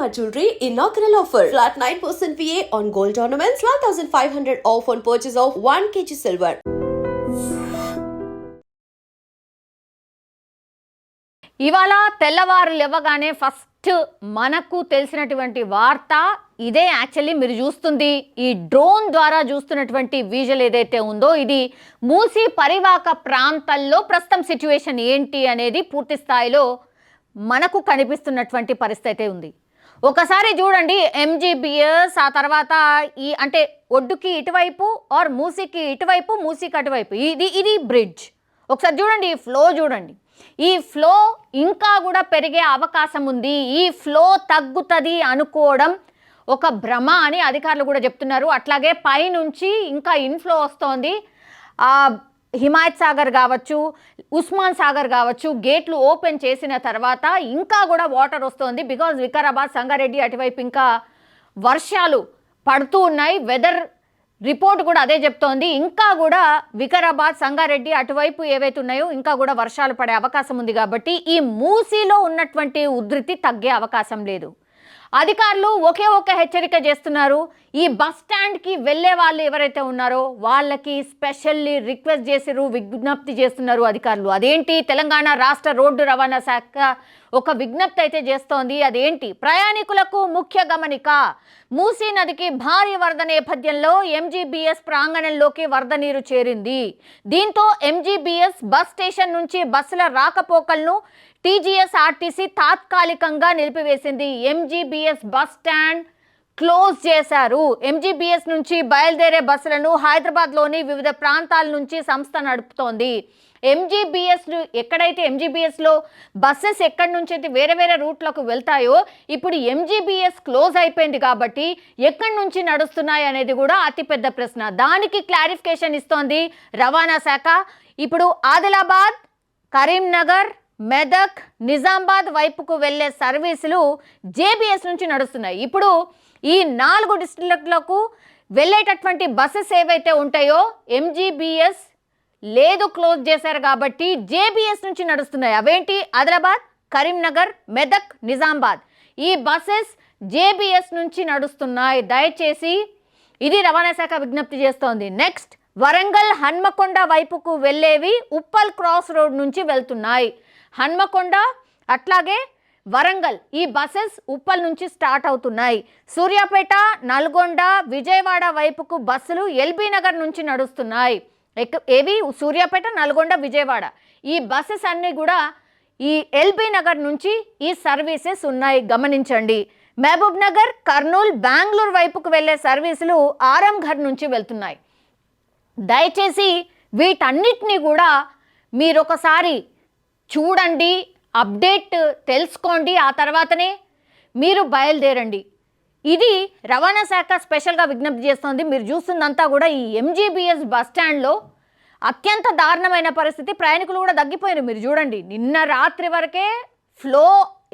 Shalimar Jewelry inaugural offer. Flat 9% VA on gold ornaments, 12,500 off on purchase of 1 kg silver. ఇవాళ తెల్లవారు లేవగానే first మనకు తెలిసినటువంటి వార్త ఇదే. యాక్చువల్లీ మీరు చూస్తుంది ఈ డ్రోన్ ద్వారా చూస్తున్నటువంటి విజువల్ ఏదైతే ఉందో ఇది మూసీ పరివాహక ప్రాంతాల్లో ప్రస్తుతం సిచ్యువేషన్ ఏంటి అనేది పూర్తి స్థాయిలో మనకు కనిపిస్తున్నటువంటి పరిస్థితి ఉంది. ఒకసారి చూడండి ఎంజీబీఎస్, ఆ తర్వాత ఈ అంటే ఒడ్డుకి ఇటువైపు ఆర్ మూసీకి ఇటువైపు, మూసీకి అటువైపు ఇది బ్రిడ్జ్. ఒకసారి చూడండి ఈ ఫ్లో చూడండి. ఈ ఫ్లో ఇంకా కూడా పెరిగే అవకాశం ఉంది. ఈ ఫ్లో తగ్గుతుంది అనుకోవడం ఒక భ్రమ అని అధికారులు కూడా చెప్తున్నారు. అట్లాగే పైనుంచి ఇంకా ఇన్ఫ్లో వస్తోంది. హిమాయత్ సాగర్ కావచ్చు, ఉస్మాన్ సాగర్ కావచ్చు, గేట్లు ఓపెన్ చేసిన తర్వాత ఇంకా కూడా వాటర్ వస్తుంది. బికాజ్ వికారాబాద్, సంగారెడ్డి అటువైపు ఇంకా వర్షాలు పడుతూ ఉన్నాయి. వెదర్ రిపోర్ట్ కూడా అదే చెప్తోంది. ఇంకా కూడా వికారాబాద్, సంగారెడ్డి అటువైపు ఏవైతే ఉన్నాయో ఇంకా కూడా వర్షాలు పడే అవకాశం ఉంది. కాబట్టి ఈ మూసీలో ఉన్నటువంటి ఉధృతి తగ్గే అవకాశం లేదు. అధికారులు ఒకే ఒక హెచ్చరిక చేస్తున్నారు. ఈ బస్ స్టాండ్కి వెళ్ళే వాళ్ళు ఎవరైతే ఉన్నారో వాళ్ళకి స్పెషల్లీ రిక్వెస్ట్ చేసిరు, విజ్ఞప్తి చేస్తున్నారు అధికారులు. అదేంటి, తెలంగాణ రాష్ట్ర రోడ్డు రవాణా శాఖ ఒక విజ్ఞప్తి అయితే చేస్తోంది. అదేంటి, ప్రయాణికులకు ముఖ్య గమనిక. మూసీ నదికి భారీ వరద నేపథ్యంలో ఎంజీబీఎస్ ప్రాంగణంలోకి వరద నీరు చేరింది. దీంతో ఎంజీబీఎస్ బస్ స్టేషన్ నుంచి బస్సుల రాకపోకలను టీజీఎస్ఆర్టీసీ తాత్కాలికంగా నిలిపివేసింది. ఎంజీబీఎస్ బస్ స్టాండ్ క్లోజ్ చేశారు. ఎంజీబీఎస్ నుంచి బయలుదేరే బస్సులను హైదరాబాద్లోని వివిధ ప్రాంతాల నుంచి సంస్థ నడుపుతోంది. ఎంజీబీఎస్ ఎక్కడైతే ఎంజీబీఎస్లో బస్సెస్ ఎక్కడి నుంచి అయితే వేరే వేరే రూట్లకు వెళ్తాయో ఇప్పుడు ఎంజీబీఎస్ క్లోజ్ అయిపోయింది కాబట్టి ఎక్కడి నుంచి నడుస్తున్నాయి అనేది కూడా అతిపెద్ద ప్రశ్న. దానికి క్లారిఫికేషన్ ఇస్తోంది రవాణా శాఖ. ఇప్పుడు ఆదిలాబాద్, కరీంనగర్, మెదక్, నిజామాబాద్ వైపుకు వెళ్లే సర్వీసులు జేబీఎస్ నుంచి నడుస్తున్నాయి. ఇప్పుడు ఈ 4 డిస్ట్రిక్ట్లకు వెళ్ళేటటువంటి బస్సెస్ ఏవైతే ఉంటాయో ఎంజీబీఎస్ లేదు, క్లోజ్ చేశారు కాబట్టి జేబీఎస్ నుంచి నడుస్తున్నాయి. అవేంటి, ఆదిలాబాద్, కరీంనగర్, మెదక్, నిజామాబాద్ ఈ బస్సెస్ జేబీఎస్ నుంచి నడుస్తున్నాయి. దయచేసి ఇది రవాణా శాఖ విజ్ఞప్తి చేస్తోంది. నెక్స్ట్, వరంగల్, హన్మకొండ వైపుకు వెళ్ళేవి ఉప్పల్ క్రాస్ రోడ్ నుంచి వెళ్తున్నాయి. హన్మకొండ అట్లాగే వరంగల్ ఈ బస్సెస్ ఉప్పల్ నుంచి స్టార్ట్ అవుతున్నాయి. సూర్యాపేట, నల్గొండ, విజయవాడ వైపుకు బస్సులు ఎల్బీ నగర్ నుంచి నడుస్తున్నాయి. ఏవి, సూర్యాపేట, నల్గొండ, విజయవాడ ఈ బస్సెస్ అన్నీ కూడా ఈ ఎల్బీ నగర్ నుంచి ఈ సర్వీసెస్ ఉన్నాయి, గమనించండి. మహబూబ్ నగర్, కర్నూలు, బెంగళూరు వైపుకు వెళ్ళే సర్వీసులు ఆరంఘర్ నుంచి వెళ్తున్నాయి. దయచేసి వీటన్నిటినీ కూడా మీరు ఒకసారి చూడండి, అప్డేట్ తెలుసుకోండి, ఆ తర్వాతనే మీరు బయలుదేరండి. ఇది రవాణా శాఖ స్పెషల్గా విజ్ఞప్తి చేస్తోంది. మీరు చూస్తుందంతా కూడా ఈ ఎంజీబీఎస్ బస్ స్టాండ్లో అత్యంత దారుణమైన పరిస్థితి. ప్రయాణికులు కూడా తగ్గిపోయారు. మీరు చూడండి, నిన్న రాత్రి వరకే ఫ్లో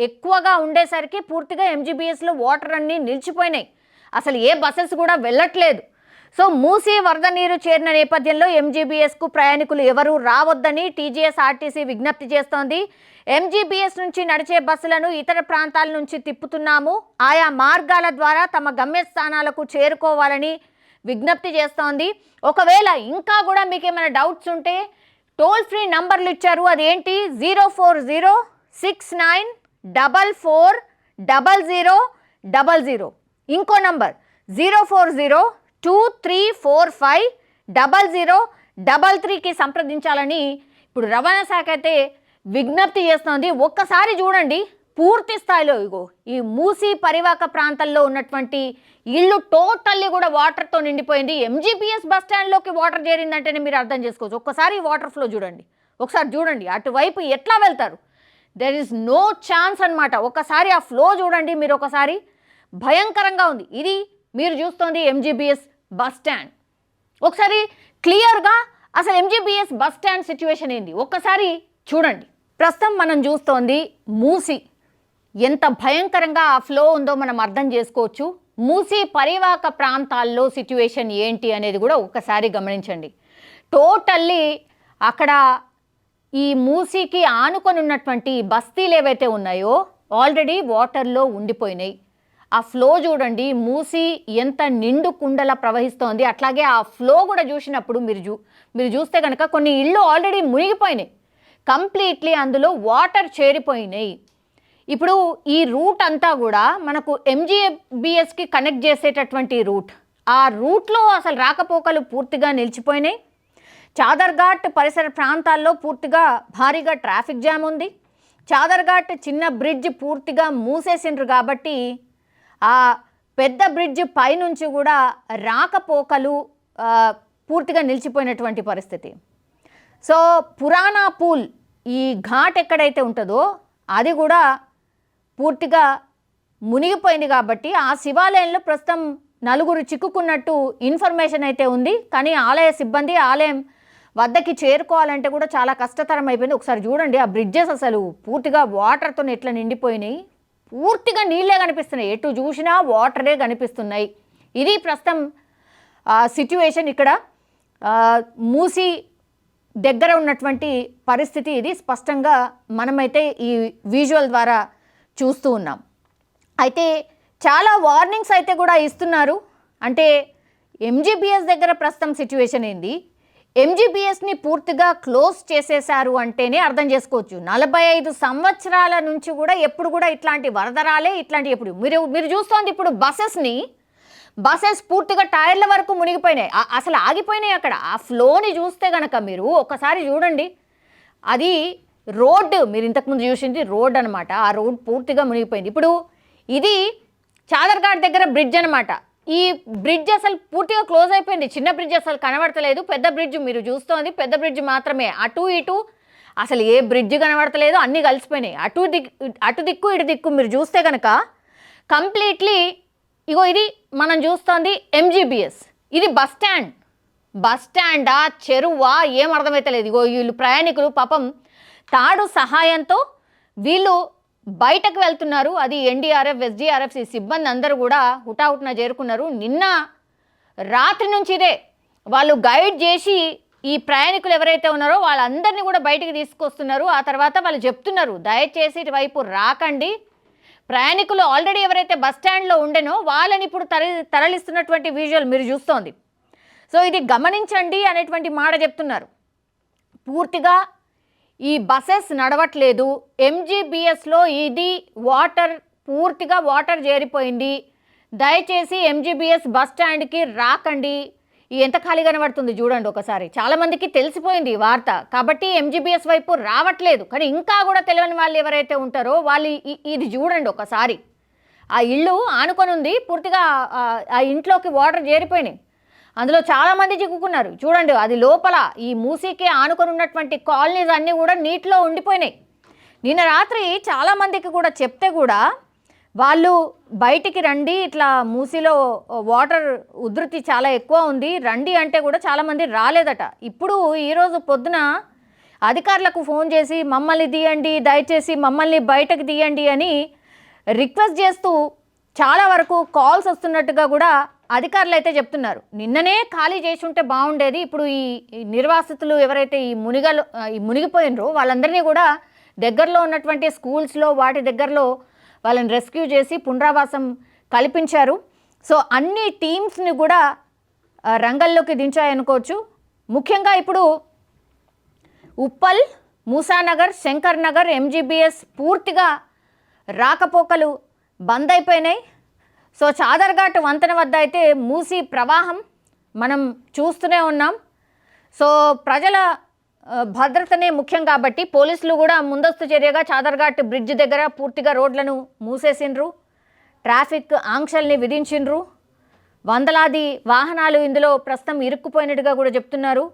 ఎక్కువగా ఉండేసరికి పూర్తిగా ఎంజీబీఎస్లో వాటర్ అన్నీ నిలిచిపోయినాయి. అసలు ఏ బస్సెస్ కూడా వెళ్ళట్లేదు. సో మూసీ వరద నీరు చేరిన నేపథ్యంలో ఎంజీబీఎస్కు ప్రయాణికులు ఎవరూ రావద్దని టీజీఎస్ఆర్టీసీ విజ్ఞప్తి చేస్తోంది. ఎంజీబీఎస్ నుంచి నడిచే బస్సులను ఇతర ప్రాంతాల నుంచి తిప్పుతున్నాము. ఆయా మార్గాల ద్వారా తమ గమ్యస్థానాలకు చేరుకోవాలని విజ్ఞప్తి చేస్తోంది. ఒకవేళ ఇంకా కూడా మీకు ఏమైనా డౌట్స్ ఉంటే టోల్ ఫ్రీ నంబర్లు ఇచ్చారు. అదేంటి, 04069440000. ఇంకో నంబర్ 04023450033కి సంప్రదించాలని ఇప్పుడు రవాణా శాఖ అయితే విజ్ఞప్తి చేస్తోంది. ఒక్కసారి చూడండి పూర్తి స్థాయిలో ఇగో ఈ మూసీ పరివాహక ప్రాంతాల్లో ఉన్నటువంటి ఇల్లు టోటల్లీ కూడా వాటర్తో నిండిపోయింది. ఎంజీబీఎస్ బస్ స్టాండ్లోకి వాటర్ చేరిందంటేనే మీరు అర్థం చేసుకోవచ్చు. ఒక్కసారి వాటర్ ఫ్లో చూడండి, ఒకసారి చూడండి అటువైపు ఎట్లా వెళ్తారు. దెర్ ఈజ్ నో ఛాన్స్ అనమాట. ఒకసారి ఆ ఫ్లో చూడండి మీరు, ఒకసారి భయంకరంగా ఉంది. ఇది మీరు చూస్తోంది ఎంజీబీఎస్ బస్ స్టాండ్. ఒకసారి క్లియర్గా అసలు ఎంజీబీఎస్ బస్ స్టాండ్ సిచ్యువేషన్ ఏంది ఒక్కసారి చూడండి. ప్రస్తుతం మనం చూస్తోంది మూసీ, ఎంత భయంకరంగా ఆ ఫ్లో ఉందో మనం అర్థం చేసుకోవచ్చు. మూసీ పరివాహక ప్రాంతాల్లో సిచ్యువేషన్ ఏంటి అనేది కూడా ఒకసారి గమనించండి. టోటల్లీ అక్కడ ఈ మూసీకి ఆనుకొని ఉన్నటువంటి బస్తీలు ఏవైతే ఉన్నాయో ఆల్రెడీ వాటర్లో ఉండిపోయినాయి. ఆ ఫ్లో చూడండి, మూసి ఎంత నిండు కుండలా ప్రవహిస్తోంది. అట్లాగే ఆ ఫ్లో కూడా చూసినప్పుడు మీరు చూస్తే కనుక కొన్ని ఇళ్ళు ఆల్రెడీ మునిగిపోయినాయి, కంప్లీట్లీ అందులో వాటర్ చేరిపోయినాయి. ఇప్పుడు ఈ రూట్ అంతా కూడా మనకు ఎంజీబీఎస్కి కనెక్ట్ చేసేటటువంటి రూట్, ఆ రూట్లో అసలు రాకపోకలు పూర్తిగా నిలిచిపోయినాయి. చాదర్ఘాట్ పరిసర ప్రాంతాల్లో పూర్తిగా భారీగా ట్రాఫిక్ జామ్ ఉంది. చాదర్ఘాట్ చిన్న బ్రిడ్జ్ పూర్తిగా మూసేసిండ్రు కాబట్టి ఆ పెద్ద బ్రిడ్జ్ పైనుంచి కూడా రాకపోకలు పూర్తిగా నిలిచిపోయినటువంటి పరిస్థితి. సో పురాణా పూల్, ఈ ఘాట్ ఎక్కడైతే ఉంటుందో అది కూడా పూర్తిగా మునిగిపోయింది కాబట్టి ఆ శివాలయంలో ప్రస్తుతం 4 చిక్కుకున్నట్టు ఇన్ఫర్మేషన్ అయితే ఉంది. కానీ ఆలయ సిబ్బంది ఆలయం వద్దకి చేరుకోవాలంటే కూడా చాలా కష్టతరం అయిపోయింది. ఒకసారి చూడండి, ఆ బ్రిడ్జెస్ అసలు పూర్తిగా వాటర్తో ఎట్లా నిండిపోయినాయి, పూర్తిగా నీళ్ళే కనిపిస్తున్నాయి, ఎటు చూసినా వాటరే కనిపిస్తున్నాయి. ఇది ప్రస్తుతం సిచ్యువేషన్ ఇక్కడ మూసి దగ్గర ఉన్నటువంటి పరిస్థితి. ఇది స్పష్టంగా మనమైతే ఈ విజువల్ ద్వారా చూస్తూ ఉన్నాం. అయితే చాలా వార్నింగ్స్ అయితే కూడా ఇస్తున్నారు. అంటే ఎంజీబీఎస్ దగ్గర ప్రస్తుతం సిచ్యువేషన్ ఏంది, ఎంజీబీఎస్ని పూర్తిగా క్లోజ్ చేసేశారు అంటేనే అర్థం చేసుకోవచ్చు. 45 సంవత్సరాల నుంచి కూడా ఎప్పుడు కూడా ఇట్లాంటి వరదరాలే, ఇట్లాంటి ఎప్పుడు మీరు చూస్తోంది ఇప్పుడు బసెస్ పూర్తిగా టైర్ల వరకు మునిగిపోయినాయి, అసలు ఆగిపోయినాయి. అక్కడ ఆ ఫ్లోని చూస్తే కనుక మీరు ఒకసారి చూడండి, అది రోడ్డు, మీరు ఇంతకుముందు చూసింది రోడ్ అనమాట, ఆ రోడ్ పూర్తిగా మునిగిపోయింది. ఇప్పుడు ఇది చాదర్ఘాట్ దగ్గర బ్రిడ్జ్ అనమాట. ఈ బ్రిడ్జ్ అసలు పూర్తిగా క్లోజ్ అయిపోయింది, చిన్న బ్రిడ్జ్ అసలు కనబడతలేదు. పెద్ద బ్రిడ్జ్ మీరు చూస్తోంది, పెద్ద బ్రిడ్జ్ మాత్రమే, అటు ఇటు అసలు ఏ బ్రిడ్జ్ కనబడతలేదు, అన్నీ కలిసిపోయినాయి. అటు దిక్కు ఇటు దిక్కు మీరు చూస్తే కనుక కంప్లీట్లీ ఇగో ఇది మనం చూస్తోంది ఎంజీబీఎస్. ఇది బస్ స్టాండా చెరువా ఏం అర్థమైతలేదు. ఇగో వీళ్ళు ప్రయాణికులు పాపం తాడు సహాయంతో వీళ్ళు బయటకు వెళ్తున్నారు. అది ఎన్డీఆర్ఎఫ్, ఎస్డీఆర్ఎఫ్ సిబ్బంది అందరూ కూడా హుటాహుటిన చేరుకున్నారు. నిన్న రాత్రి నుంచి ఇదే వాళ్ళు గైడ్ చేసి ఈ ప్రయాణికులు ఎవరైతే ఉన్నారో వాళ్ళందరినీ కూడా బయటికి తీసుకొస్తున్నారు. ఆ తర్వాత వాళ్ళు చెప్తున్నారు, దయచేసి ఇటువైపు రాకండి. ప్రయాణికులు ఆల్రెడీ ఎవరైతే బస్ స్టాండ్లో ఉండేనో వాళ్ళని ఇప్పుడు తరలిస్తున్నటువంటి విజువల్ మీరు చూస్తోంది. సో ఇది గమనించండి అనేటువంటి మాట చెప్తున్నారు. పూర్తిగా ఈ బసెస్ నడవట్లేదు. ఎంజీబీఎస్లో ఇది పూర్తిగా వాటర్ చేరిపోయింది. దయచేసి ఎంజీబీఎస్ బస్ స్టాండ్కి రాకండి. ఎంత ఖాళీ కనబడుతుంది చూడండి ఒకసారి. చాలామందికి తెలిసిపోయింది ఈ వార్త కాబట్టి ఎంజీబీఎస్ వైపు రావట్లేదు. కానీ ఇంకా కూడా తెలియని వాళ్ళు ఎవరైతే ఉంటారో వాళ్ళు ఇది చూడండి ఒకసారి. ఆ ఇల్లు ఆనుకొని ఉంది, పూర్తిగా ఆ ఇంట్లోకి వాటర్ చేరిపోయినాయి. అందులో చాలామంది చిక్కుకున్నారు చూడండి. అది లోపల ఈ మూసీకి ఆనుకొని ఉన్నటువంటి కాలనీస్ అన్నీ కూడా నీటిలో ఉండిపోయినాయి. నిన్న రాత్రి చాలామందికి కూడా చెప్తే కూడా వాళ్ళు బయటికి రండి, ఇట్లా మూసీలో వాటర్ ఉధృతి చాలా ఎక్కువ ఉంది రండి అంటే కూడా చాలామంది రాలేదట. ఇప్పుడు ఈరోజు పొద్దున అధికారులకు ఫోన్ చేసి మమ్మల్ని తీయండి, దయచేసి మమ్మల్ని బయటకు తీయండి అని రిక్వెస్ట్ చేస్తూ చాలా వరకు కాల్స్ వస్తున్నట్టుగా కూడా అధికారులు అయితే చెప్తున్నారు. నిన్ననే ఖాళీ చేసి ఉంటే బాగుండేది. ఇప్పుడు ఈ నిర్వాసితులు ఎవరైతే ఈ మునిగిపోయినరో వాళ్ళందరినీ కూడా దగ్గరలో ఉన్నటువంటి స్కూల్స్లో వాటి దగ్గరలో వాళ్ళని రెస్క్యూ చేసి పునరావాసం కల్పించారు. సో అన్ని టీమ్స్ని కూడా రంగంలోకి దించాయనుకోవచ్చు. ముఖ్యంగా ఇప్పుడు ఉప్పల్, మూసానగర్, శంకర్ నగర్, ఎంజీబీఎస్ పూర్తిగా రాకపోకలు బంద్ అయిపోయినాయి. సో చాదర్ఘాట్ వంతెన వద్ద అయితే మూసీ ప్రవాహం మనం చూస్తూనే ఉన్నాం. సో ప్రజల భద్రతనే ముఖ్యం కాబట్టి పోలీసులు కూడా ముందస్తు చర్యగా చాదర్ఘాట్ బ్రిడ్జ్ దగ్గర పూర్తిగా రోడ్లను మూసేసిండ్రు, ట్రాఫిక్ ఆంక్షల్ని విధించిండ్రు. వందలాది వాహనాలు ఇందులో ప్రస్తుతం ఇరుక్కుపోయినట్టుగా కూడా చెప్తున్నారు.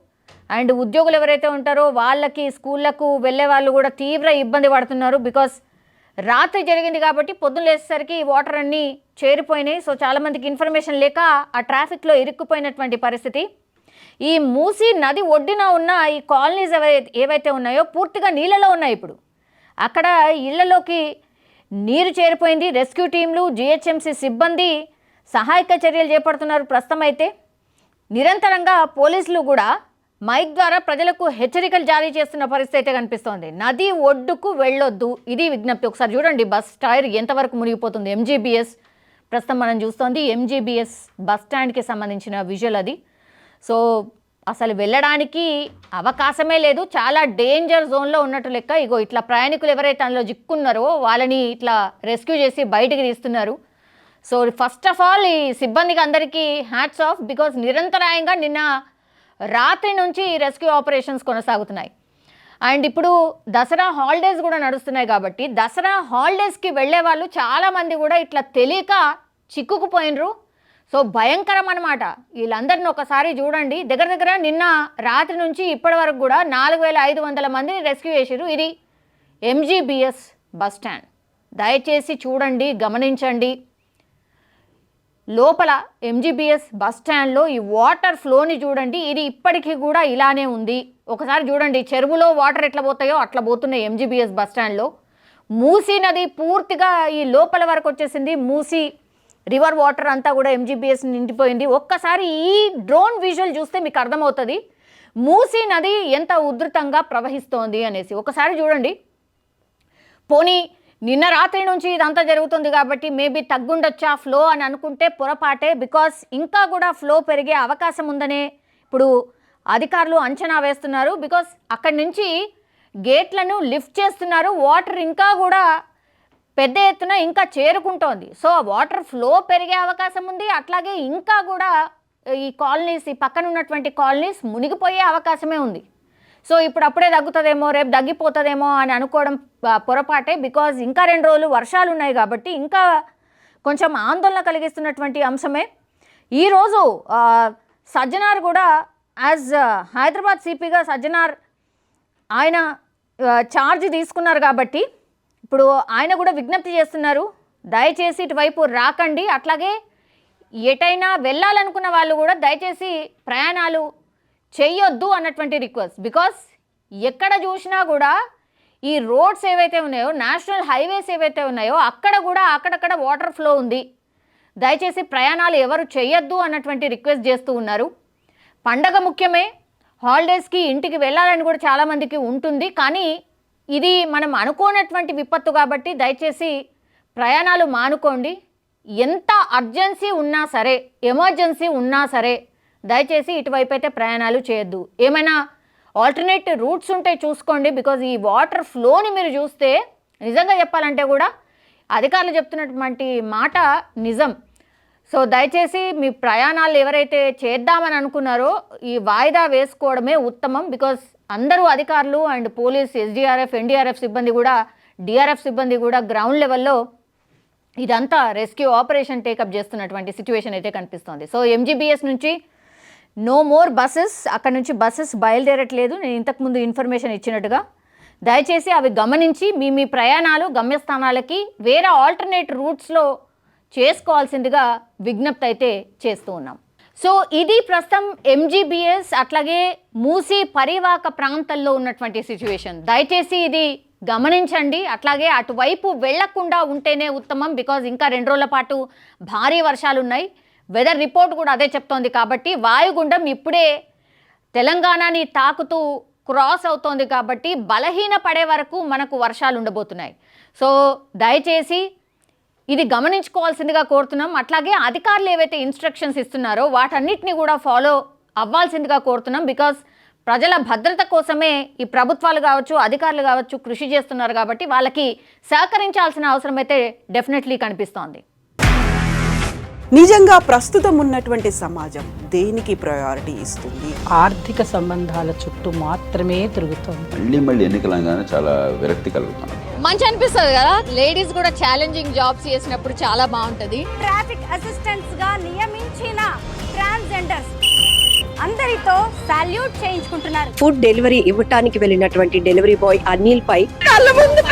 అండ్ ఉద్యోగులు ఎవరైతే ఉంటారో వాళ్ళకి స్కూళ్ళకు వెళ్ళే వాళ్ళు కూడా తీవ్ర ఇబ్బంది పడుతున్నారు. బికాస్ రాత్రి జరిగింది కాబట్టి పొద్దున్న లేచేసరికి వాటర్ అన్నీ చేరిపోయినాయి. సో చాలామందికి ఇన్ఫర్మేషన్ లేక ఆ ట్రాఫిక్లో ఇరుక్కుపోయినటువంటి పరిస్థితి. ఈ మూసీ నది ఒడ్డున ఉన్న ఈ కాలనీస్ ఏవైతే ఉన్నాయో పూర్తిగా నీళ్ళలో ఉన్నాయి. ఇప్పుడు అక్కడ ఇళ్లలోకి నీరు చేరిపోయింది. రెస్క్యూ టీంలు, జిహెచ్ఎంసీ సిబ్బంది సహాయక చర్యలు చేపడుతున్నారు. ప్రస్తుతం అయితే నిరంతరంగా పోలీసులు కూడా మైక్ ద్వారా ప్రజలకు హెచ్చరికలు జారీ చేస్తున్న పరిస్థితి అయితే కనిపిస్తోంది. నది ఒడ్డుకు వెళ్ళొద్దు, ఇది విజ్ఞప్తి. ఒకసారి చూడండి బస్ టైర్ ఎంతవరకు మునిగిపోతుంది. ఎంజీబీఎస్ ప్రస్తుతం మనం చూస్తోంది ఎంజీబీఎస్ బస్ స్టాండ్కి సంబంధించిన విజువల్ అది. సో అసలు వెళ్ళడానికి అవకాశమే లేదు, చాలా డేంజర్ జోన్లో ఉన్నట్టు లెక్క. ఇగో ఇట్లా ప్రయాణికులు ఎవరైతే అందులో చిక్కున్నారో వాళ్ళని ఇట్లా రెస్క్యూ చేసి బయటికి తీస్తున్నారు. సో ఫస్ట్ ఆఫ్ ఆల్ ఈ సిబ్బందికి అందరికీ హ్యాట్స్ ఆఫ్, బికాజ్ నిరంతరాయంగా నిన్న రాత్రి నుంచి రెస్క్యూ ఆపరేషన్స్ కొనసాగుతున్నాయి. అండ్ ఇప్పుడు దసరా హాలిడేస్ కూడా నడుస్తున్నాయి కాబట్టి దసరా హాలిడేస్కి వెళ్ళే వాళ్ళు చాలామంది కూడా ఇట్లా తెలియక చిక్కుకుపోయినరు. సో భయంకరం అన్నమాట. వీళ్ళందరిని ఒకసారి చూడండి, దగ్గర దగ్గర నిన్న రాత్రి నుంచి ఇప్పటి వరకు కూడా 4500 మందిని రెస్క్యూ చేశారు. ఇది ఎంజీబీఎస్ బస్ స్టాండ్. దయచేసి చూడండి, గమనించండి. లోపల ఎంజీబీఎస్ బస్ స్టాండ్లో ఈ వాటర్ ఫ్లోని చూడండి, ఇది ఇప్పటికీ కూడా ఇలానే ఉంది. ఒకసారి చూడండి, చెరువులో వాటర్ ఎట్లా పోతాయో అట్లా పోతున్నాయి ఎంజీబీఎస్ బస్ స్టాండ్లో. మూసీ నది పూర్తిగా ఈ లోపల వరకు వచ్చేసింది. మూసీ రివర్ వాటర్ అంతా కూడా ఎంజీబీఎస్ నిండిపోయింది. ఒక్కసారి ఈ డ్రోన్ విజువల్ చూస్తే మీకు అర్థమవుతుంది మూసీ నది ఎంత ఉధృతంగా ప్రవహిస్తోంది అనేసి. ఒకసారి చూడండి. పోనీ నిన్న రాత్రి నుంచి ఇదంతా జరుగుతుంది కాబట్టి మేబీ తగ్గుండొచ్చా ఫ్లో అని అనుకుంటే పొరపాటే, బికాస్ ఇంకా కూడా ఫ్లో పెరిగే అవకాశం ఉందనే ఇప్పుడు అధికారులు అంచనా వేస్తున్నారు. బికాస్ అక్కడి నుంచి గేట్లను లిఫ్ట్ చేస్తున్నారు, వాటర్ ఇంకా కూడా పెద్ద ఎత్తున ఇంకా చేరుకుంటోంది. సో వాటర్ ఫ్లో పెరిగే అవకాశం ఉంది, అట్లాగే ఇంకా కూడా ఈ కాలనీస్, ఈ పక్కన ఉన్నటువంటి కాలనీస్ మునిగిపోయే అవకాశమే ఉంది. సో ఇప్పుడు అప్పుడే తగ్గుతుందేమో, రేపు తగ్గిపోతుందేమో అని అనుకోవడం పొరపాటే, బికాజ్ ఇంకా 2 రోజులు వర్షాలు ఉన్నాయి కాబట్టి ఇంకా కొంచెం ఆందోళన కలిగిస్తున్నటువంటి అంశమే. ఈరోజు సజ్జనార్ కూడా యాజ్ హైదరాబాద్ సిపిగా సజ్జనార్ ఆయన ఛార్జ్ తీసుకున్నారు కాబట్టి ఇప్పుడు ఆయన కూడా విజ్ఞప్తి చేస్తున్నారు, దయచేసి ఇటువైపు రాకండి. అట్లాగే ఎటైనా వెళ్ళాలనుకున్న వాళ్ళు కూడా దయచేసి ప్రయాణాలు చేయొద్దు అన్నటువంటి రిక్వెస్ట్. బికాస్ ఎక్కడ చూసినా కూడా ఈ రోడ్స్ ఏవైతే ఉన్నాయో, నేషనల్ హైవేస్ ఏవైతే ఉన్నాయో అక్కడ కూడా అక్కడక్కడ వాటర్ ఫ్లో ఉంది. దయచేసి ప్రయాణాలు ఎవరు చేయొద్దు అన్నటువంటి రిక్వెస్ట్ చేస్తూ ఉన్నారు. పండగ ముఖ్యమే, హాలిడేస్కి ఇంటికి వెళ్ళాలని కూడా చాలామందికి ఉంటుంది, కానీ ఇది మనం అనుకోనటువంటి విపత్తు కాబట్టి దయచేసి ప్రయాణాలు మానుకోండి. ఎంత అర్జెన్సీ ఉన్నా సరే, ఎమర్జెన్సీ ఉన్నా సరే దయచేసి ఇటువైపు అయితే ప్రయాణాలు చేయొద్దు. ఏమైనా ఆల్టర్నేట్ రూట్స్ ఉంటే చూసుకోండి. బికాజ్ ఈ వాటర్ ఫ్లోని మీరు చూస్తే నిజంగా చెప్పాలంటే కూడా అధికారులు చెప్తున్నటువంటి మాట నిజం. సో దయచేసి మీ ప్రయాణాలు ఎవరైతే చేద్దామని అనుకున్నారో ఈ వాయిదా వేసుకోవడమే ఉత్తమం. బికాజ్ అందరూ అధికారులు అండ్ పోలీస్, ఎస్డీఆర్ఎఫ్, ఎన్డీఆర్ఎఫ్ సిబ్బంది కూడా, డిఆర్ఎఫ్ సిబ్బంది కూడా గ్రౌండ్ లెవెల్లో ఇదంతా రెస్క్యూ ఆపరేషన్ టేకప్ చేస్తున్నటువంటి సిచ్యువేషన్ అయితే కనిపిస్తోంది. సో ఎంజీబీఎస్ నుంచి నో మోర్ బస్సెస్, అక్కడ నుంచి బస్సెస్ బయలుదేరట్లేదు. నేను ఇంతకుముందు ఇన్ఫర్మేషన్ ఇచ్చినట్టుగా దయచేసి అవి గమనించి మీ ప్రయాణాలు గమ్యస్థానాలకి వేరే ఆల్టర్నేట్ రూట్స్లో చేసుకోవాల్సిందిగా విజ్ఞప్తి అయితే చేస్తూ ఉన్నాం. సో ఇది ప్రస్తుతం ఎంజీబీఎస్ అట్లాగే మూసీ పరివాహక ప్రాంతాల్లో ఉన్నటువంటి సిచ్యువేషన్. దయచేసి ఇది గమనించండి. అట్లాగే అటువైపు వెళ్లకుండా ఉంటేనే ఉత్తమం, బికాజ్ ఇంకా 2 రోజుల పాటు భారీ వర్షాలు ఉన్నాయి. వెదర్ రిపోర్ట్ కూడా అదే చెప్తోంది కాబట్టి వాయుగుండం ఇప్పుడే తెలంగాణని తాకుతూ క్రాస్ అవుతోంది కాబట్టి బలహీన పడే వరకు మనకు వర్షాలు ఉండబోతున్నాయి. సో దయచేసి ఇది గమనించుకోవాల్సిందిగా కోరుతున్నాం. అట్లాగే అధికారులు ఏవైతే ఇన్స్ట్రక్షన్స్ ఇస్తున్నారో వాటన్నిటిని కూడా ఫాలో అవ్వాల్సిందిగా కోరుతున్నాం. బికాజ్ ప్రజల భద్రత కోసమే ఈ ప్రభుత్వాలు కావచ్చు, అధికారులు కావచ్చు కృషి చేస్తున్నారు కాబట్టి వాళ్ళకి సహకరించాల్సిన అవసరం అయితే డెఫినెట్లీ కనిపిస్తోంది. నిజంగా ప్రస్తుతం ఉన్నటువంటి సమాజం దేనికి ప్రయారిటీ ఇస్తుంది? ఆర్థిక సంబంధాల చుట్టూ మాత్రమే తిరుగుతోంది. మళ్ళీ ఎన్నికలంగానే చాలా విరక్తి కలుగుతున్నాం. మంచి అనిపిస్తుంది కదా, లేడీస్ కూడా ఛాలెంజింగ్ జాబ్స్ చేసినప్పుడు చాలా బాగుంటది. ట్రాఫిక్ అసిస్టెంట్స్ గా నియమించిన ట్రాన్స్జెండర్స్ అందరితో సాల్యూట్ చేయించుకుంటున్నారు. ఫుడ్ డెలివరీ ఇవ్వటానికి వెళ్ళినటువంటి డెలివరీ బాయ్ అనిల్ పై కళ్ళ ముందు